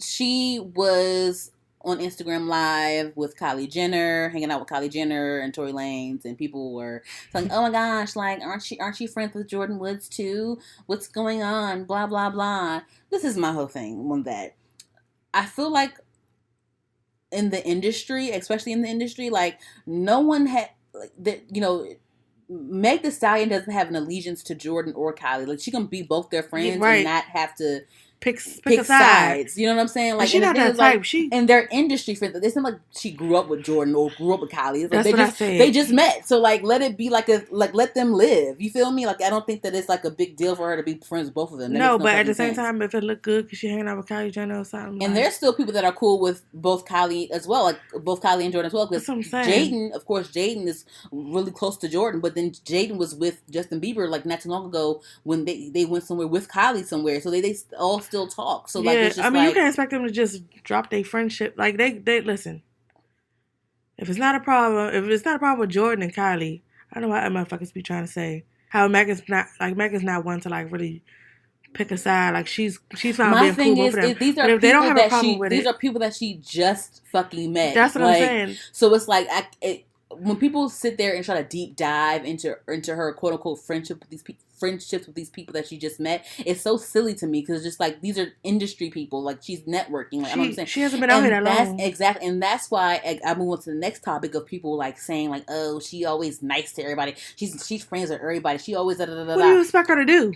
She was on Instagram Live with Kylie Jenner, hanging out with Kylie Jenner and Tory Lanez, and people were saying, "Oh my gosh, like aren't you friends with Jordan Woods too? What's going on? Blah blah blah." This is my whole thing on that. I feel like in the industry, especially in the industry, like no one had like that. Meg Thee Stallion doesn't have an allegiance to Jordan or Kylie. Like she can be both their friends and Right. not have to Pick pick a side. sides. You know what I'm saying? And Like, she and the not thing that is, like, type. She. in their industry friends, it's not like she grew up with Jordan or grew up with Kylie. It's like That's what I they said. just met. So like, let it be like let them live. You feel me? Like, I don't think that it's like a big deal for her to be friends with both of them. That No, makes no but at the fucking same sense. time, if it looked good, because she hanging out with Kylie Jenner or something. And Like, there's still people that are cool with both Kylie as well, like both Kylie and Jordan as well. Because that's what I'm saying. Jaden, of course, Jaden is really close to Jordan, but then Jaden was with Justin Bieber like not too long ago when they went somewhere with Kylie somewhere, so they all still talk. So like Yeah, it's just I mean, you like can't expect them to just drop their friendship. Like they listen. If it's not a problem with Jordan and Kylie, I don't know what motherfuckers be trying to say. How Megan's not one to like really pick a side. Like she's fine my being cool thing with is, them. these But are if they don't people have a that problem with these it, are people that she just fucking met. that's what I'm Like, saying. so it's like when people sit there and try to deep dive into her quote unquote friendships with these people that she just met, it's so silly to me because it's just like these are industry people. Like she's networking. Like, I know what I'm saying. She hasn't been out here that That's long. exactly, and that's why I move on to the next topic of people like saying like, oh, she always nice to everybody. She's friends with everybody. She always da da da da. What do you expect her to do?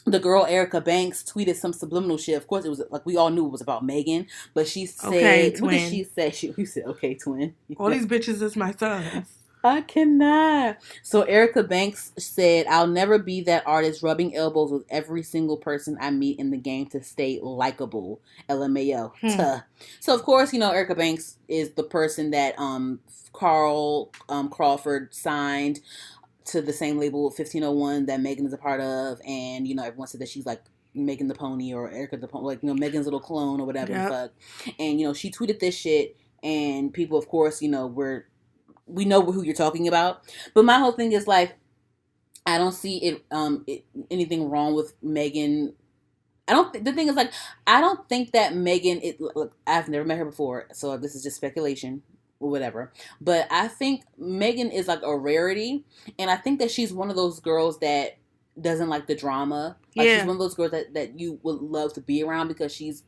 The girl Erica Banks tweeted some subliminal shit. Of course, it was like we all knew it was about Megan, but she said, Okay, "What did twin. she say?" You said, "Okay, twin." All these bitches is my sons. I cannot. So Erica Banks said, "I'll never be that artist rubbing elbows with every single person I meet in the game to stay likable." LMAO. Tuh. So of course, Erica Banks is the person that Carl Crawford signed to the same label 1501 that Megan is a part of, and everyone said that she's like Megan the Pony or Erica the Pony, like Megan's little clone or whatever the fuck. And she tweeted this shit, and people, of course, we know who you're talking about. But my whole thing is like, I don't see anything wrong with Megan. The thing is like, I don't think that Megan. Look, I've never met her before, so this is just speculation or whatever. But I think Megan is like a rarity, and I think that she's one of those girls that doesn't like the drama. Like she's one of those girls that you would love to be around because she's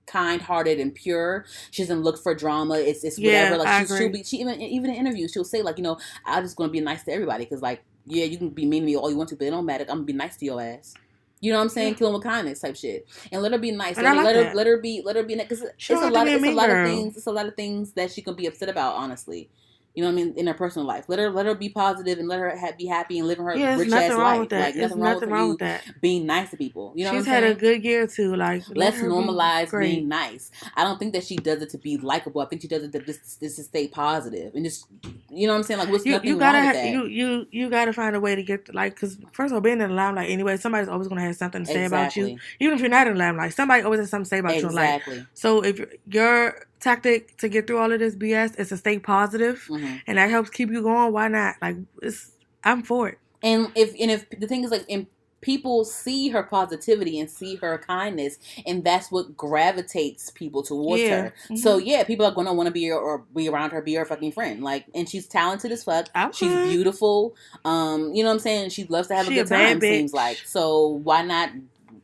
kind-hearted and pure. She doesn't look for drama. It's whatever. Like she even in interviews she'll say like, I'm just gonna be nice to everybody because like, yeah, you can be mean to me all you want to, but it don't matter. I'm gonna be nice to your ass. You know what I'm saying? Kill him with kindness type shit, and let her be nice. Let her be because it's a lot of things. It's a lot of things that she can be upset about. Honestly, you know what I mean, in her personal life. Let her be positive and let her be happy and living her rich ass life. Like nothing wrong with that. Being nice to people. You know, she's had a good year too. Like let's normalize being nice. I don't think that she does it to be likable. I think she does it to just to stay positive and just, you know what I'm saying. Like what's nothing wrong with that? You gotta find a way to get like, because first of all, being in the limelight anyway, somebody's always gonna have something to say about you. Even if you're not in the limelight, somebody always has something to say about you in life. So if your tactic to get through all of this BS is to stay positive, and that helps keep you going, why not? Like I'm for it. And if the thing is like, people see her positivity and see her kindness, and that's what gravitates people towards her. Mm-hmm. So yeah, people are gonna want to be around her, be her fucking friend. Like, and she's talented as fuck. She's beautiful. You know what I'm saying? She loves to have a good time. Seems like, so why not?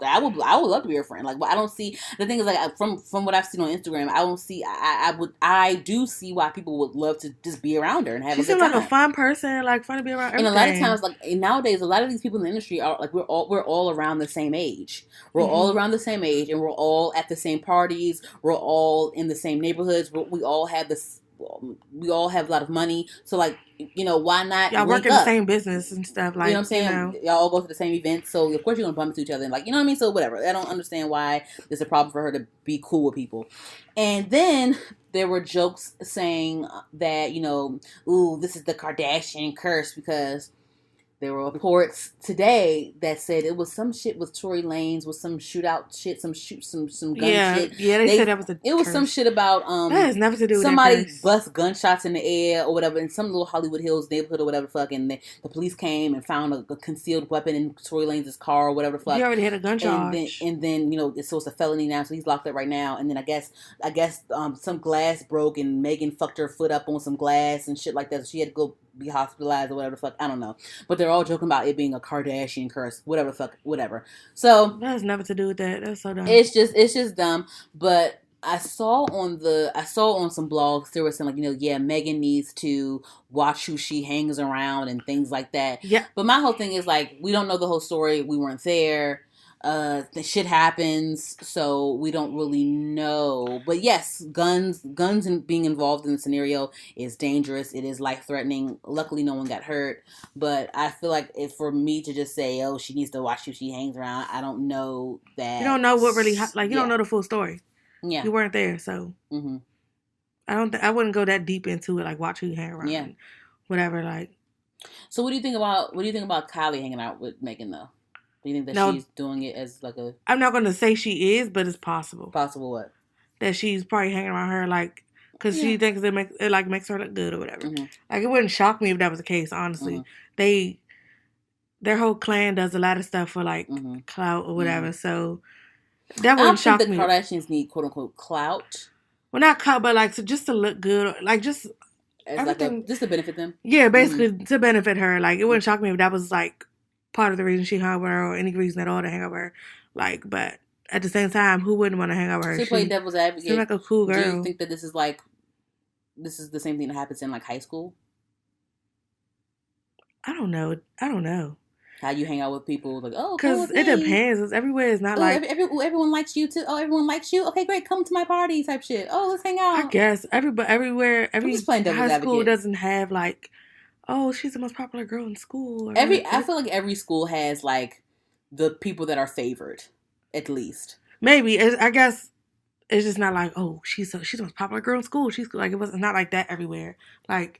I would love to be her friend. Like, I don't see, the thing is like, from what I've seen on Instagram, I don't see. I do see why people would love to just be around her and have a good time. She seems like a fun person, like fun to be around. Everything. And a lot of times, like nowadays, a lot of these people in the industry are like, we're all around the same age. We're all around the same age, and we're all at the same parties. We're all in the same neighborhoods. We all have this. We all have a lot of money, so like, why not? Y'all work in the same business and stuff. Like, you know what I'm saying? Y'all all go to the same events, so of course you're gonna bump into each other, and like, you know what I mean. So whatever. I don't understand why it's a problem for her to be cool with people. And then there were jokes saying that ooh, this is the Kardashian curse because There were reports today that said it was some shit with Tory Lanez, with some shootout shit, some gun shit. Yeah, they said that was it was some shit about that has nothing to do with somebody bust gunshots in the air or whatever in some little Hollywood Hills neighborhood or whatever the fuck, and the police came and found a concealed weapon in Tory Lanez's car or whatever the fuck. He already had a gun charge. And then so it's a felony now, so he's locked up right now. And then I guess some glass broke and Megan fucked her foot up on some glass and shit like that. So she had to go be hospitalized or whatever the fuck. I don't know. But they're all joking about it being a Kardashian curse. Whatever the fuck. Whatever. So that has nothing to do with that. That's so dumb. It's just dumb. But I saw on some blogs they were saying Megan needs to watch who she hangs around and things like that. Yeah. But my whole thing is we don't know the whole story. We weren't there. The shit happens, so we don't really know. But yes, guns and being involved in the scenario is dangerous. It is life threatening. Luckily, no one got hurt. But I feel like for me to just say, "Oh, she needs to watch who she hangs around," I don't know that. You don't know what really you don't know the full story. Yeah, you weren't there, so I wouldn't go that deep into it. Watch who you hang around. Yeah, whatever. So what do you think about Kylie hanging out with Megan though? Do you think that she's doing it as a... I'm not going to say she is, but it's possible. Possible what? That she's probably hanging around her, because she thinks it makes her look good or whatever. Mm-hmm. It wouldn't shock me if that was the case, honestly. Mm-hmm. Their whole clan does a lot of stuff for, clout or whatever, so that wouldn't shock me. I don't think the Kardashians need, quote-unquote, clout. Well, not clout, but, just to look good, just... As everything, just to benefit them? Yeah, basically, to benefit her. It wouldn't shock me if that was, part of the reason she hung with her or any reason at all to hang out with her. But at the same time, who wouldn't want to hang out with her? She played devil's advocate. She's like a cool girl. Do you think that this is the same thing that happens in high school? I don't know. How you hang out with people because it depends. It's everywhere is not everyone likes you too. Oh, everyone likes you. Okay, great. Come to my party type shit. Oh, let's hang out. I guess every high school doesn't have oh, she's the most popular girl in school. I feel like every school has the people that are favored, at least. Maybe I guess it's just not oh, she's the most popular girl in school. She's it was not like that everywhere. I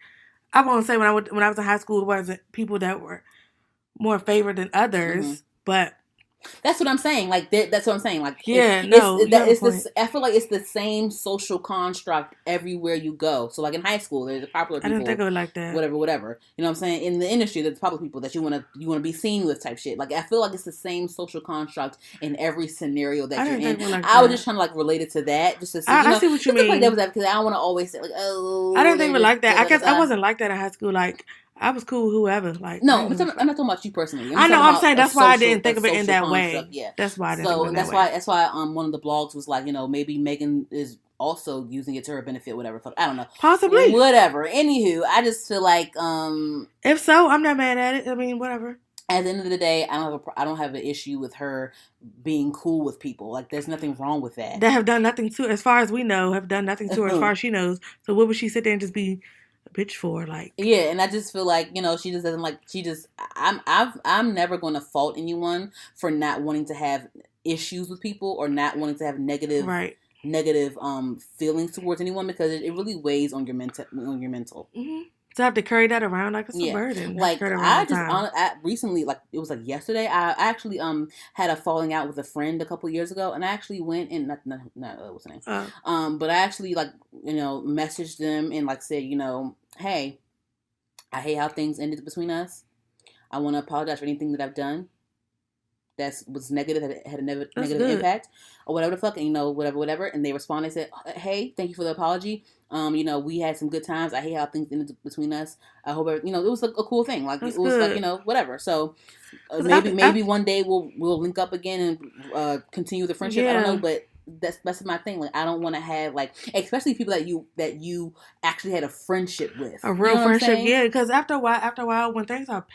won't say when I was in high school, it wasn't people that were more favored than others, but. That's what I'm saying. That's what I'm saying. I feel like it's the same social construct everywhere you go. So, in high school, there's the popular people. I didn't think of it like that. Whatever. You know what I'm saying? In the industry, there's popular people that you want to be seen with type shit. I feel like it's the same social construct in every scenario that you're in. I was just trying to relate it to that, just to see. I see what you mean. Because I don't want to always say oh. I didn't think of it like that. I guess I wasn't like that in high school. I was cool with whoever. No, I'm not talking about you personally. I'm saying that's why I didn't think of it in that way. Yeah, that's why I didn't think of it in that way. That's why one of the blogs was maybe Megan is also using it to her benefit, whatever. I don't know. Possibly. Whatever. Anywho, I just feel if so, I'm not mad at it. I mean, whatever. At the end of the day, I don't have an issue with her being cool with people. There's nothing wrong with that. That have done nothing to, as far as we know, have done nothing to her as far as she knows. So what would she sit there and just be bitch for yeah, and I just feel she just doesn't I'm never going to fault anyone for not wanting to have issues with people or not wanting to have negative feelings towards anyone because it really weighs on your mental. Mm-hmm. To have to carry that around it's a burden. I recently, it was yesterday, I actually had a falling out with a friend a couple years ago, and I actually went and what's her name? But I actually messaged them and said, hey, I hate how things ended between us. I want to apologize for anything that I've done that was negative, had a negative impact, or whatever the fuck, and whatever. And they responded and said, hey, thank you for the apology. We had some good times. I hate how things ended between us. I hope, it was a cool thing. It was good. Whatever. So maybe one day we'll link up again and continue the friendship. Yeah. I don't know, but that's my thing. I don't want to have especially people that you actually had a friendship with, a real friendship. Yeah, because after a while, when things are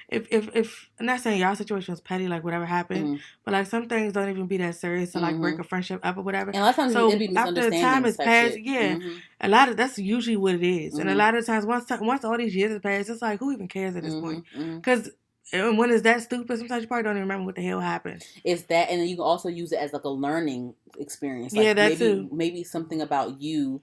if I'm not saying y'all situation was petty, whatever happened, but some things don't even be that serious to break a friendship up or whatever. And a lot of times it'd be misunderstandings. After time has passed, a lot of that's usually what it is. And a lot of times once all these years have passed, it's who even cares at this point? Because and when it's that stupid, sometimes you probably don't even remember what the hell happened. It's that, and then you can also use it as a learning experience. That too. Maybe something about you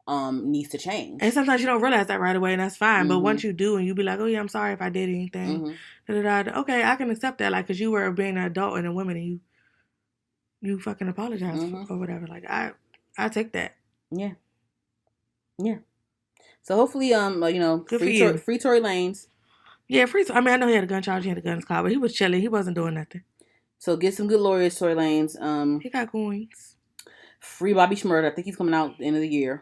needs to change. And sometimes you don't realize that right away, and that's fine. Mm-hmm. But once you do, and you be like, "Oh yeah, I'm sorry if I did anything." Mm-hmm. Okay, I can accept that, like, because you were being an adult and a woman, and you fucking apologize or whatever. Like, I take that. Yeah. Yeah. So hopefully, good free Tory Lanez. Yeah, free. I mean, I know he had a gun charge, he had a gun in his car, but he was chilling. He wasn't doing nothing. So get some good lawyers, Tory Lanez. He got coins. Free Bobby Shmurda. I think he's coming out at the end of the year.